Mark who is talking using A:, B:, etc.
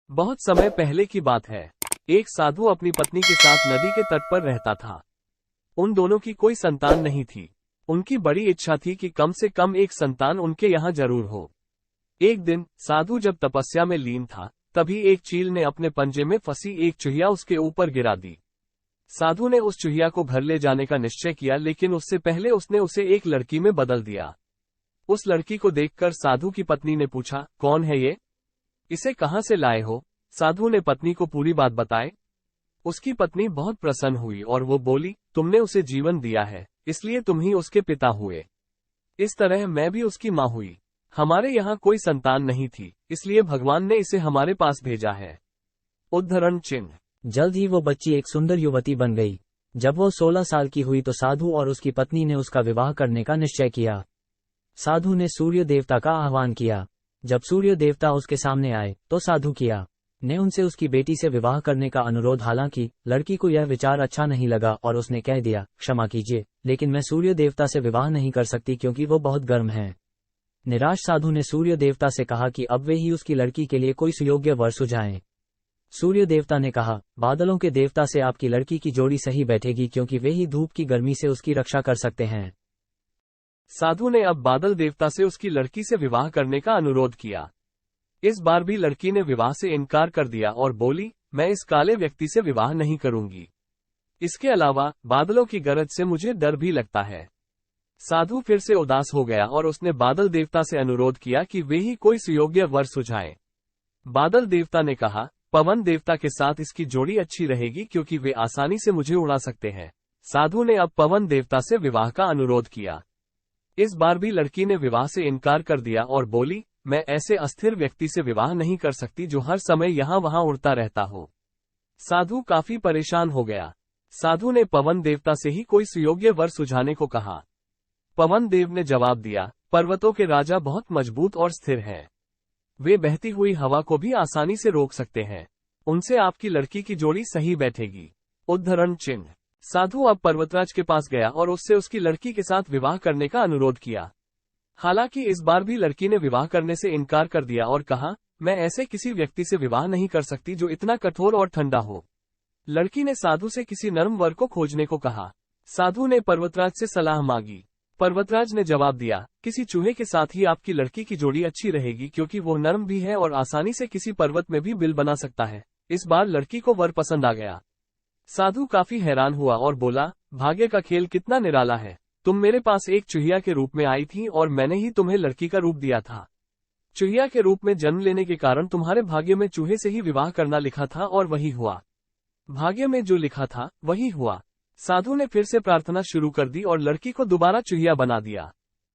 A: बहुत समय पहले की बात है। एक साधु अपनी पत्नी के साथ नदी के तट पर रहता था। उन दोनों की कोई संतान नहीं थी। उनकी बड़ी इच्छा थी कि कम से कम एक संतान उनके यहाँ जरूर हो। एक दिन साधु जब तपस्या में लीन था, तभी एक चील ने अपने पंजे में फंसी एक चूहिया उसके ऊपर गिरा दी। साधु ने उस चूहिया को घर ले जाने का निश्चय किया, लेकिन उससे पहले उसने उसे एक लड़की में बदल दिया। उस लड़की को देखकर साधु की पत्नी ने पूछा, कौन है ये? इसे कहाँ से लाए हो? साधु ने पत्नी को पूरी बात बताई। उसकी पत्नी बहुत प्रसन्न हुई और वो बोली, तुमने उसे जीवन दिया है, इसलिए तुम ही उसके पिता हुए। इस तरह मैं भी उसकी माँ हुई। हमारे यहाँ कोई संतान नहीं थी, इसलिए भगवान ने इसे हमारे पास भेजा है। उद्धरण चिन्ह।
B: जल्द ही वो बच्ची एक सुंदर युवती बन गई। जब वो 16 साल की हुई तो साधु और उसकी पत्नी ने उसका विवाह करने का निश्चय किया। साधु ने सूर्य देवता का आह्वान किया। जब सूर्य देवता उसके सामने आए तो साधु किया ने उनसे उसकी बेटी से विवाह करने का अनुरोध। हालांकि लड़की को यह विचार अच्छा नहीं लगा और उसने कह दिया, क्षमा कीजिए, लेकिन मैं सूर्य देवता से विवाह नहीं कर सकती क्योंकि वो बहुत गर्म है। निराश साधु ने सूर्य देवता से कहा कि अब वे ही उसकी लड़की के लिए कोई सुयोग्य वर सुझाएं। सूर्य देवता ने कहा, बादलों के देवता से आपकी लड़की की जोड़ी सही बैठेगी क्योंकि वे ही धूप की गर्मी से उसकी रक्षा कर सकते हैं।
A: साधु ने अब बादल देवता से उसकी लड़की से विवाह करने का अनुरोध किया। इस बार भी लड़की ने विवाह से इनकार कर दिया और बोली, मैं इस काले व्यक्ति से विवाह नहीं करूंगी। इसके अलावा बादलों की गरज से मुझे डर भी लगता है। साधु फिर से उदास हो गया और उसने बादल देवता से अनुरोध किया कि वे ही कोई सुयोग्य वर सुझाएं। बादल देवता ने कहा, पवन देवता के साथ इसकी जोड़ी अच्छी रहेगी क्योंकि वे आसानी से मुझे उड़ा सकते हैं। साधु ने अब पवन देवता से विवाह का अनुरोध किया। इस बार भी लड़की ने विवाह से इनकार कर दिया और बोली, मैं ऐसे अस्थिर व्यक्ति से विवाह नहीं कर सकती जो हर समय यहाँ वहां उड़ता रहता हो। साधु काफी परेशान हो गया। साधु ने पवन देवता से ही कोई सुयोग्य वर सुझाने को कहा। पवन देव ने जवाब दिया, पर्वतों के राजा बहुत मजबूत और स्थिर हैं। वे बहती हुई हवा को भी आसानी से रोक सकते हैं। उनसे आपकी लड़की की जोड़ी सही बैठेगी। उद्धरण चिन्ह। साधु अब पर्वतराज के पास गया और उससे उसकी लड़की के साथ विवाह करने का अनुरोध किया। हालांकि इस बार भी लड़की ने विवाह करने से इनकार कर दिया और कहा, मैं ऐसे किसी व्यक्ति से विवाह नहीं कर सकती जो इतना कठोर और ठंडा हो। लड़की ने साधु से किसी नरम वर को खोजने को कहा। साधु ने पर्वतराज से सलाह मांगी। पर्वतराज ने जवाब दिया, किसी चूहे के साथ ही आपकी लड़की की जोड़ी अच्छी रहेगी क्योंकि वो नरम भी है और आसानी से किसी पर्वत में भी बिल बना सकता है। इस बार लड़की को वर पसंद आ गया। साधु काफी हैरान हुआ और बोला, भाग्य का खेल कितना निराला है। तुम मेरे पास एक चूहिया के रूप में आई थी और मैंने ही तुम्हें लड़की का रूप दिया था। चूहिया के रूप में जन्म लेने के कारण तुम्हारे भाग्य में चूहे से ही विवाह करना लिखा था और वही हुआ। भाग्य में जो लिखा था वही हुआ। साधु ने फिर से प्रार्थना शुरू कर दी और लड़की को दोबारा चूहिया बना दिया।